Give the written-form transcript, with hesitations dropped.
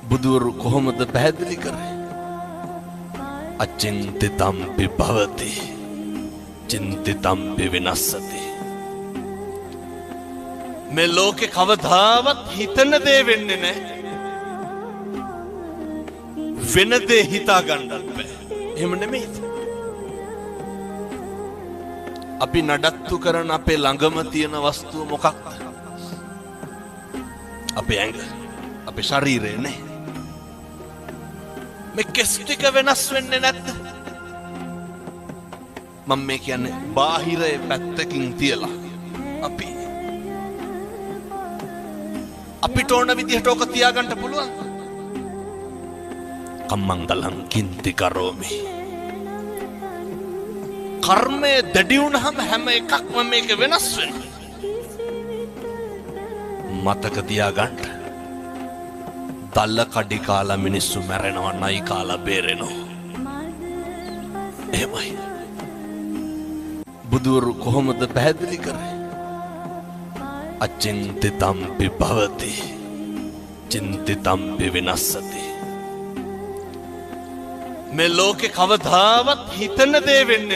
බුදුවරු කොහොමද පැහැදිලි කරේ? අචින්තිතම්පි භවති චින්තිතම්පි විනස්සති. මේ ලෝකේ කවදාවත් හිතන දේ වෙන්නේ නැහැ. වෙන දේ හිතා ගන්නත් බෑ. එහෙම නෙමෙයිද? අපි නඩත්තු කරන අපේ ළඟම තියෙන වස්තුව මොකක්ද? අපේ ඇඟ, අපේ ශරීරය නේ. මේ කෙස් ටික වෙනස් වෙන්නේ නැද්ද? මම මේ කියන්නේ බාහිරේ පැත්තකින් තියලා අපිට ඕන විදිහට ඕක තියාගන්න පුළුවන්. කම්මංගලං කින්ති කරෝමි. කර්මය දැඩි වුණාම හැම එකක්ම මේක වෙනස් වෙනවා. මතක තියාගන්න. දල්ල කඩි කාලා මිනිස්සු මැරෙනවා, නයි කාලා බේරෙනවා. එහෙමයි. බුදුවරු කොහොමද පැහැදිලි කරේ? අචින්තිතම්පි භවති චින්තිතම්පි විනස්සති. මේ ලෝකේ කවදාවත් හිතන දේ වෙන්නේ